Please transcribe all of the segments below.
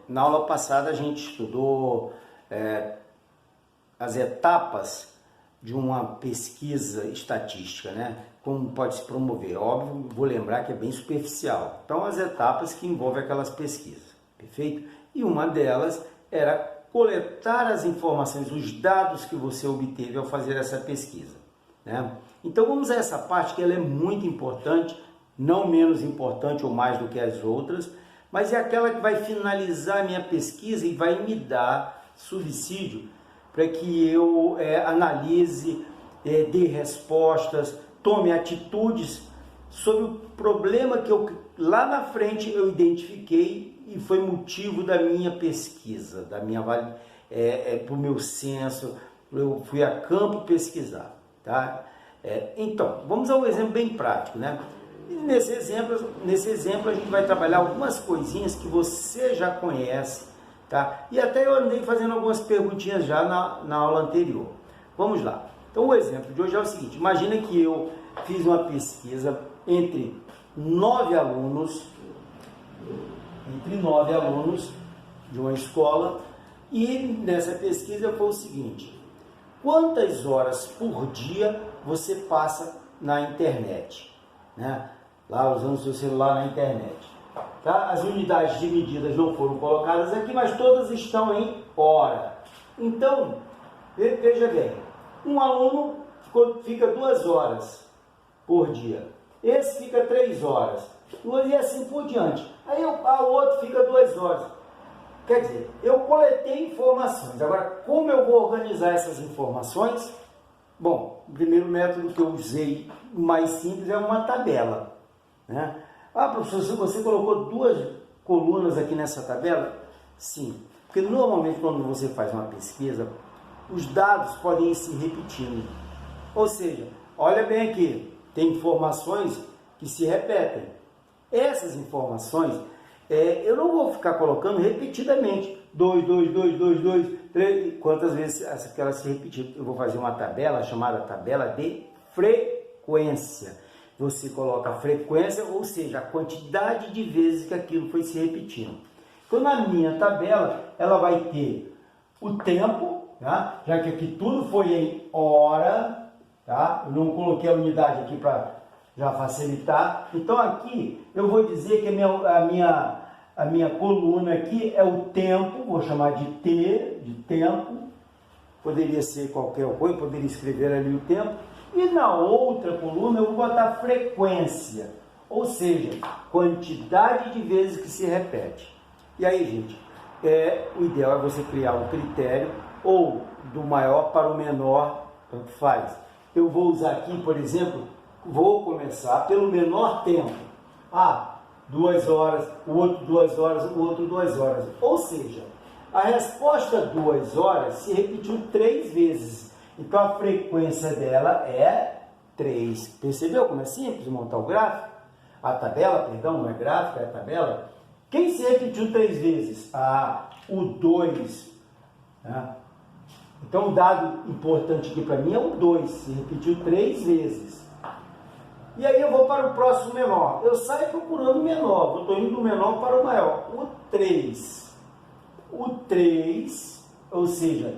Na aula passada a gente estudou as etapas de uma pesquisa estatística, né? Como pode se promover. Óbvio, vou lembrar que é bem superficial. Então, as etapas que envolvem aquelas pesquisas, perfeito? E uma delas era coletar as informações, os dados que você obteve ao fazer essa pesquisa, né? Então, vamos a essa parte que ela é muito importante, não menos importante ou mais do que as outras, mas é aquela que vai finalizar a minha pesquisa e vai me dar subsídio para que eu analise, dê respostas, tome atitudes sobre o problema que lá na frente eu identifiquei e foi motivo da minha pesquisa, da minha para o meu censo, eu fui a campo pesquisar, tá? Então, vamos a um exemplo bem prático, né? E nesse exemplo a gente vai trabalhar algumas coisinhas que você já conhece, tá? E até eu andei fazendo algumas perguntinhas já na aula anterior. Vamos lá. Então o exemplo de hoje é o seguinte: imagina que eu fiz uma pesquisa entre 9 alunos de uma escola, e nessa pesquisa foi o seguinte: quantas horas por dia você passa na internet, né? Lá usando o seu celular na internet, tá? As unidades de medidas não foram colocadas aqui, mas todas estão em hora. Então, veja bem, um aluno fica 2 horas por dia, esse fica 3 horas, e assim por diante. Aí o outro fica 2 horas. Quer dizer, eu coletei informações. Agora, como eu vou organizar essas informações? Bom, o primeiro método que eu usei, mais simples, é uma tabela, né? Ah, professor, você colocou 2 colunas aqui nessa tabela? Sim, porque normalmente quando você faz uma pesquisa, os dados podem ir se repetindo. Ou seja, olha bem aqui, tem informações que se repetem. Essas informações, eu não vou ficar colocando repetidamente, 2, 3, quantas vezes elas se repetiram. Eu vou fazer uma tabela chamada tabela de frequência. Você coloca a frequência, ou seja, a quantidade de vezes que aquilo foi se repetindo. Então, na minha tabela, ela vai ter o tempo, tá? Já que aqui tudo foi em hora, tá? Eu não coloquei a unidade aqui para já facilitar. Então, aqui eu vou dizer que a minha coluna aqui é o tempo, vou chamar de T, de tempo. Poderia ser qualquer coisa, poderia escrever ali o tempo. E na outra coluna eu vou botar frequência, ou seja, quantidade de vezes que se repete. E aí, gente, o ideal é você criar um critério, ou do maior para o menor, tanto faz. Eu vou usar aqui, por exemplo, vou começar pelo menor tempo. 2 horas, o outro 2 horas, o outro 2 horas. Ou seja, a resposta 2 horas se repetiu 3 vezes. Então, a frequência dela é 3. Percebeu como é simples montar o gráfico? A tabela, perdão, não é gráfico, é a tabela. Quem se repetiu 3 vezes? O 2. Né? Então, o dado importante aqui para mim é o 2. Se repetiu 3 vezes. E aí eu vou para o próximo menor. Eu saio procurando o menor. Eu estou indo do menor para o maior. O 3. O 3, ou seja,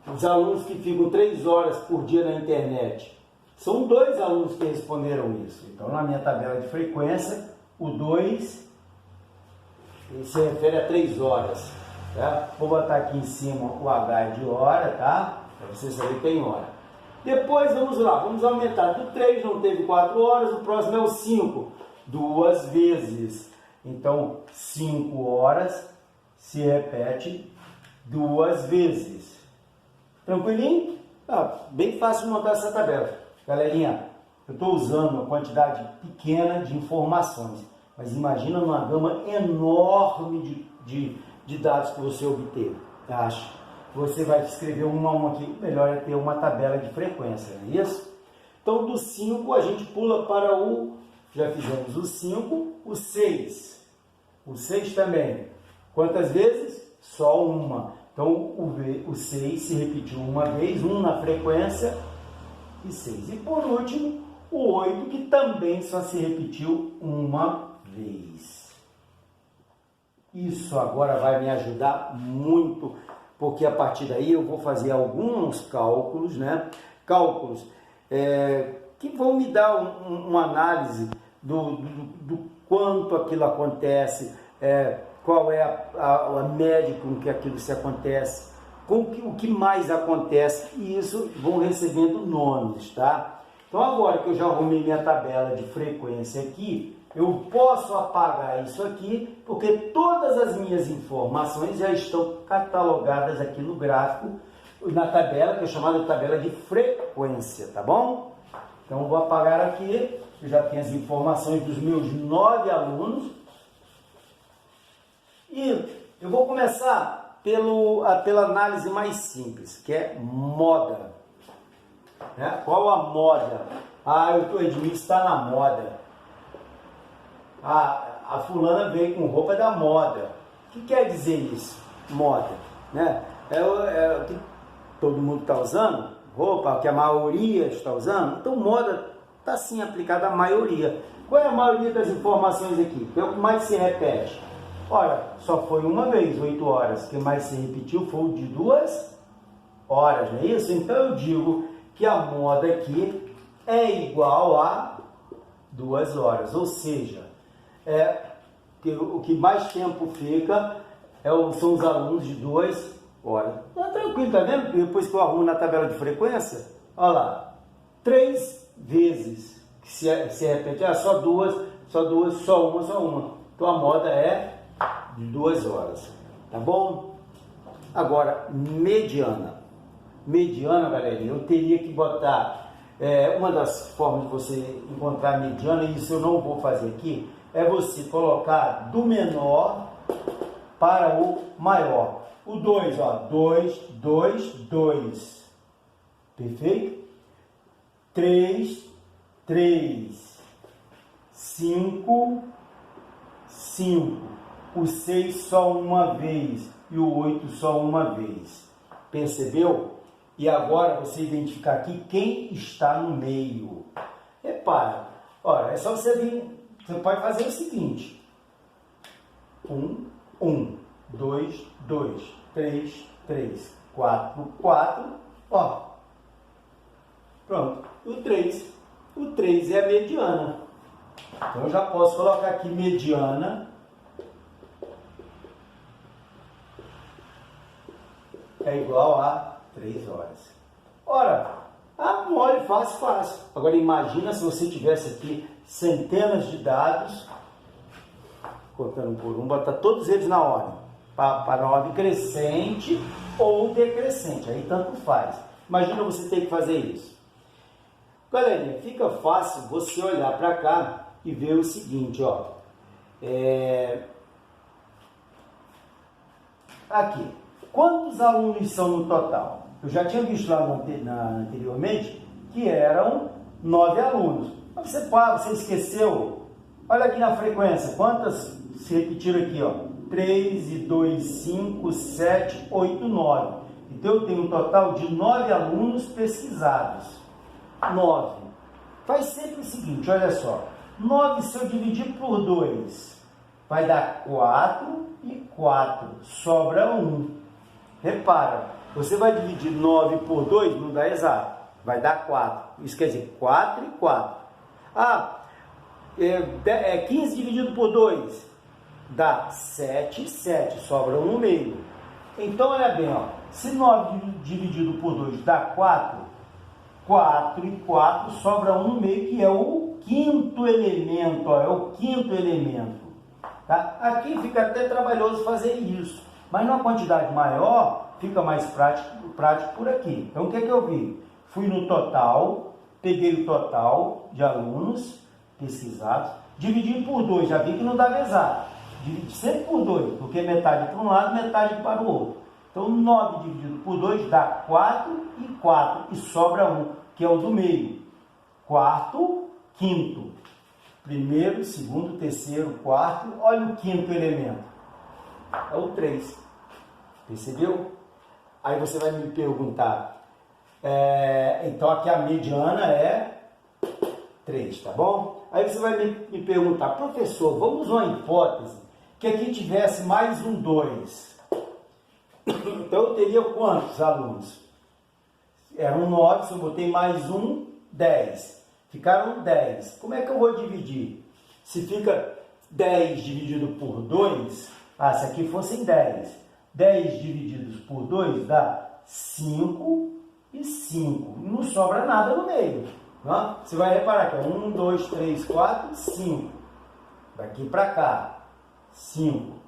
os alunos que ficam 3 horas por dia na internet, são 2 alunos que responderam isso. Então, na minha tabela de frequência, o 2 se refere a 3 horas. Tá? Vou botar aqui em cima o H de hora, tá? Para você saber que tem hora. Depois, vamos lá, vamos aumentar. Do 3 não teve 4 horas, o próximo é o 5. 2 vezes. Então, 5 horas se repete 2 vezes. Tranquilinho? Bem fácil de montar essa tabela. Galerinha, eu estou usando uma quantidade pequena de informações, mas imagina uma gama enorme de dados que você obteve. Acho. Você vai escrever um a um aqui, melhor é ter uma tabela de frequência, não é isso? Então, do 5 a gente pula para já fizemos o 5, o 6. O 6 também. Quantas vezes? Só uma. Então, o 6 se repetiu uma vez, 1 na frequência e 6. E por último, o 8, que também só se repetiu uma vez. Isso agora vai me ajudar muito, porque a partir daí eu vou fazer alguns cálculos, né? Cálculos que vão me dar uma análise do quanto aquilo acontece, qual é a média com que aquilo se acontece, o que mais acontece, e isso vão recebendo nomes, tá? Então agora que eu já arrumei minha tabela de frequência aqui, eu posso apagar isso aqui, porque todas as minhas informações já estão catalogadas aqui no gráfico, na tabela, que é chamada de tabela de frequência, tá bom? Então eu vou apagar aqui, eu já tenho as informações dos meus 9 alunos, e eu vou começar pela análise mais simples, que é moda. Qual a moda? O Edmilson está na moda. A fulana veio com roupa da moda. O que quer dizer isso? Moda, né? É o que todo mundo está usando, roupa que a maioria está usando. Então moda está sim aplicada à maioria. Qual é a maioria das informações aqui? É o que mais se repete. Ora, só foi uma vez, 8 horas. O que mais se repetiu foi o de 2 horas, não é isso? Então eu digo que a moda aqui é igual a 2 horas, ou seja, o que mais tempo fica são os alunos de 2 horas. Tá tranquilo, tá vendo? Depois que eu arrumo na tabela de frequência, olha lá, 3 vezes que se repete, só duas, só uma. Então a moda é de 2 horas, tá bom? Agora, mediana. Mediana, galera, eu teria que botar, uma das formas de você encontrar mediana, e isso eu não vou fazer aqui, é você colocar do menor para o maior. O 2, ó, 2, 2, 2, perfeito? 3, 3, 5, 5, o 6 só uma vez e o 8 só uma vez, percebeu? E agora você identificar aqui quem está no meio. Repara, olha, é só você vir, você pode fazer o seguinte: 1, 1, 2, 2, 3, 3, 4, 4, ó, pronto, o 3 é a mediana. Então eu já posso colocar aqui mediana é igual a 3 horas. Ora, mole, fácil. Agora imagina se você tivesse aqui centenas de dados, contando por um, botar todos eles na ordem, para a ordem crescente ou decrescente, aí tanto faz. Imagina você ter que fazer isso. Galerinha, fica fácil você olhar para cá e ver o seguinte, ó. Aqui, quantos alunos são no total? Eu já tinha visto lá anteriormente que eram 9 alunos. Mas você esqueceu? Olha aqui na frequência, quantas se repetiram aqui, ó? 3 e 2, 5, 7, 8, 9. Então eu tenho um total de 9 alunos pesquisados. 9. Faz sempre o seguinte, olha só. 9 se eu dividir por 2, vai dar 4 e 4. Sobra 1. Repara, você vai dividir 9 por 2, não dá exato. Vai dar 4. Isso quer dizer 4 e 4. 15 dividido por 2 dá 7 e 7. Sobra 1 no meio. Então, olha bem, ó. Se 9 dividido por 2 dá 4, 4 e 4 sobra 1 no meio, que é o quinto elemento, ó, é o quinto elemento. Tá? Aqui fica até trabalhoso fazer isso, mas numa quantidade maior fica mais prático por aqui. Então o que é que eu vi? Fui no total, peguei o total de alunos pesquisados, dividi por 2, já vi que não dava exato. Dividi sempre por 2, porque metade para um lado, metade para o outro. Então 9 dividido por 2 dá 4 e 4, e sobra 1, que é o do meio. Quarto, quinto. Primeiro, segundo, terceiro, quarto. Olha o quinto elemento. É o 3. Percebeu? Aí você vai me perguntar. Então aqui a mediana é 3, tá bom? Aí você vai me perguntar, professor, vamos uma hipótese que aqui tivesse mais um 2. Então eu teria quantos alunos? Eram 9, se eu botei mais um, 10. Ficaram 10. Como é que eu vou dividir? Se fica 10 dividido por 2, se aqui fossem 10. 10 divididos por 2 dá 5 e 5. Não sobra nada no meio. Não? Você vai reparar que é 1, 2, 3, 4, 5. Daqui para cá, 5.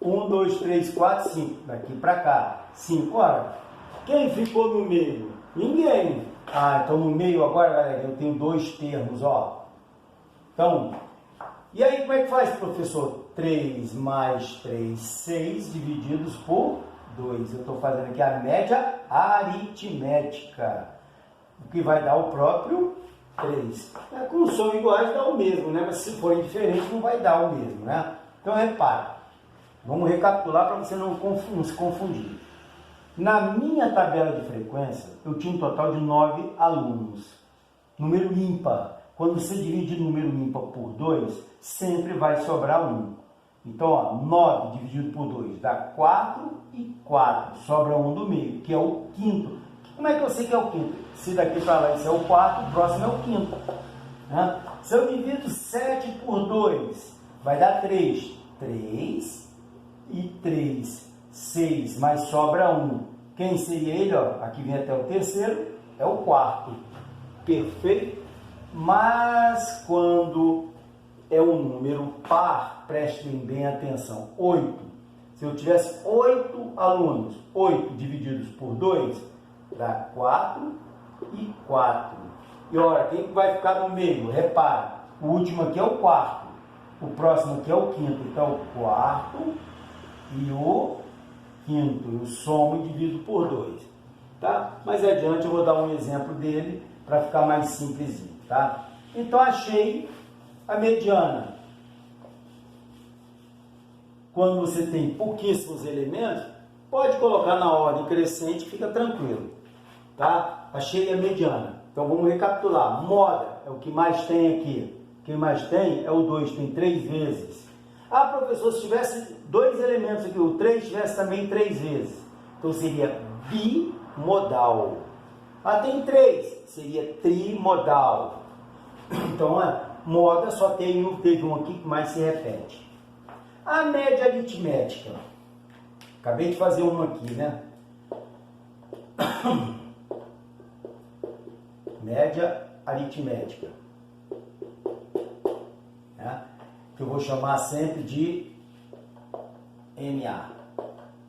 1, 2, 3, 4, 5. Daqui para cá, 5. Ora, quem ficou no meio? Ninguém. Então no meio agora, galera, eu tenho 2 termos, ó. Então, e aí como é que faz, professor? 3 mais 3, 6 divididos por 2. Eu estou fazendo aqui a média aritmética, o que vai dar o próprio 3. Como são iguais, dá o mesmo, né? Mas se forem diferentes, não vai dar o mesmo, né? Então, repara. Vamos recapitular para você não se confundir. Na minha tabela de frequência, eu tinha um total de 9 alunos. Número ímpar. Quando você divide número ímpar por 2, sempre vai sobrar 1. Então, ó, 9 dividido por 2 dá 4 e 4. Sobra 1 do meio, que é o quinto. Como é que eu sei que é o quinto? Se daqui para lá esse é o quarto, o próximo é o quinto. Né? Se eu divido 7 por 2, vai dar 3. 3 e 3, 6, mas sobra 1. Quem seria ele? Ó, aqui vem até o terceiro, é o quarto. Perfeito? Mas quando é um número par, prestem bem atenção, 8. Se eu tivesse 8 alunos, 8 divididos por 2, dá 4 e 4. E olha, quem vai ficar no meio? Repara, o último aqui é o quarto, o próximo aqui é o quinto. Então, o quarto e o quinto, eu somo e divido por 2, tá? Mais adiante eu vou dar um exemplo dele para ficar mais simplesinho, tá? Então achei a mediana. Quando você tem pouquíssimos elementos, pode colocar na ordem crescente, fica tranquilo, tá? Achei a mediana. Então vamos recapitular. Moda é o que mais tem aqui. Quem mais tem é o 2, tem 3 vezes. Professor, se tivesse 2 elementos aqui, o 3 tivesse também 3 vezes. Então seria bimodal. Tem 3, seria trimodal. Então, moda só teve um aqui que mais se repete. A média aritmética. Acabei de fazer uma aqui, né? Média aritmética. Que eu vou chamar sempre de MA,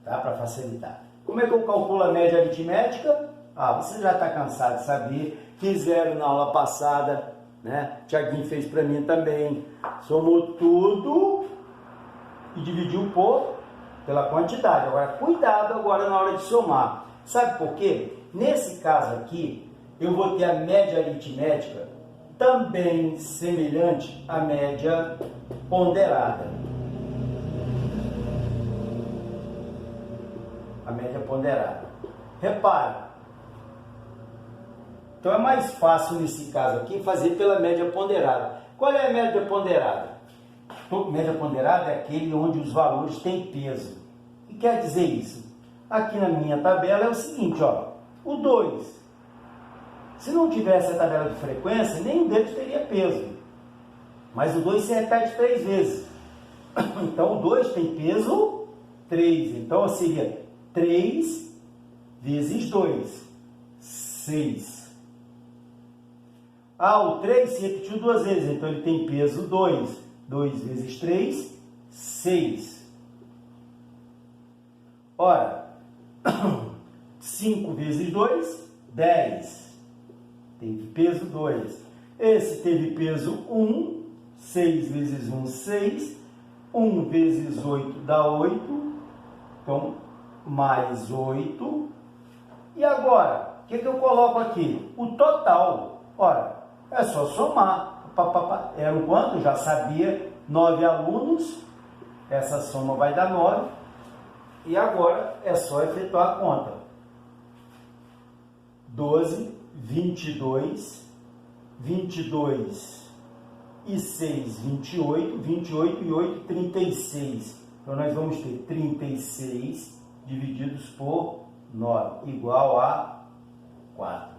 tá? Para facilitar. Como é que eu calculo a média aritmética? Você já está cansado de saber, fizeram na aula passada, né? Tiaguinho fez para mim também. Somou tudo e dividiu pela quantidade. Agora, cuidado agora na hora de somar. Sabe por quê? Nesse caso aqui, eu vou ter a média aritmética também semelhante à média ponderada. A média ponderada. Repara. Então é mais fácil nesse caso aqui fazer pela média ponderada. Qual é a média ponderada? Média ponderada é aquele onde os valores têm peso. O que quer dizer isso? Aqui na minha tabela é o seguinte, ó, o 2. Se não tivesse a tabela de frequência, nenhum deles teria peso. Mas o 2 se repete 3 vezes. Então o 2 tem peso 3. Então seria 3 vezes 2, 6. O 3 se repetiu 2 vezes, então ele tem peso 2. 2 vezes 3, 6. Ora, 5 vezes 2, 10. Teve peso 2. Esse teve peso 1. 6 vezes 1, 6. 1 vezes 8 dá 8. Então, mais 8. E agora, o que eu coloco aqui? O total. Ora, é só somar. Era o quanto? Já sabia. 9 alunos. Essa soma vai dar 9. E agora é só efetuar a conta. 12, 22, 22 e 6, 28, 28 e 8, 36. Então, nós vamos ter 36 divididos por 9, igual a 4.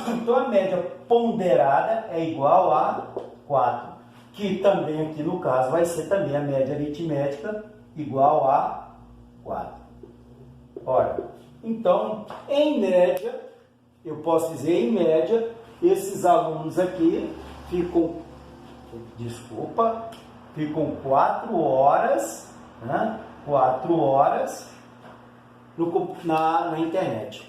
Então, a média ponderada é igual a 4, que também aqui no caso vai ser também a média aritmética igual a 4. Olha, então, em média, eu posso dizer em média, esses alunos aqui ficam 4 horas, né? 4 horas na internet,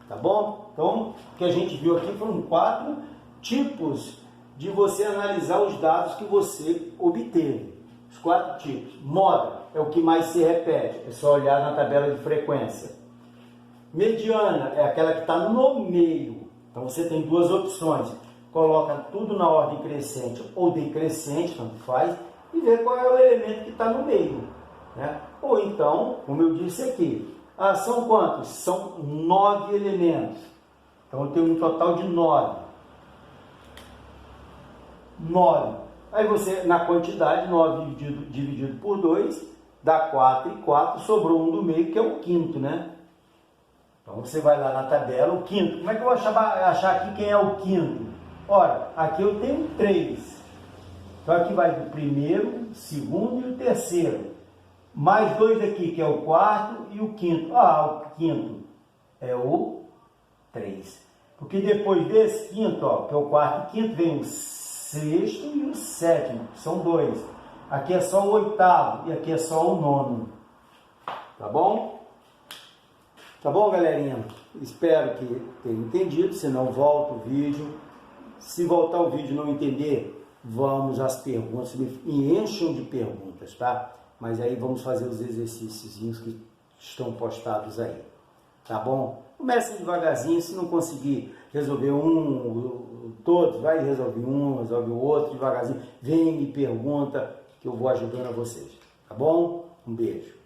tá bom? Então, o que a gente viu aqui foram 4 tipos de você analisar os dados que você obteve. Os 4 tipos. Moda é o que mais se repete, é só olhar na tabela de frequência. Mediana é aquela que está no meio. Então, você tem duas opções. Coloca tudo na ordem crescente ou decrescente, tanto faz, e vê qual é o elemento que está no meio, né? Ou então, como eu disse aqui, são quantos? São 9 elementos. Então, eu tenho um total de 9. 9. Aí você, na quantidade, 9 dividido por 2, dá 4 e 4, sobrou um do meio, que é o quinto, né? Então, você vai lá na tabela, o quinto. Como é que eu vou achar aqui quem é o quinto? Ora, aqui eu tenho 3. Então, aqui vai do primeiro, segundo e o terceiro. Mais 2 aqui, que é o quarto e o quinto. O quinto é o 3. Porque depois desse quinto, que é o quarto e quinto, vem o sexto e o sétimo, que são 2. Aqui é só o oitavo e aqui é só o nono. Tá bom? Tá bom, galerinha? Espero que tenha entendido. Se não, volta o vídeo. Se voltar o vídeo e não entender, vamos às perguntas. Me encham de perguntas, tá? Mas aí vamos fazer os exercícios que estão postados aí. Tá bom? Comece devagarzinho. Se não conseguir resolver todos, vai resolver resolve o outro devagarzinho. Vem e me pergunta que eu vou ajudando a vocês. Tá bom? Um beijo.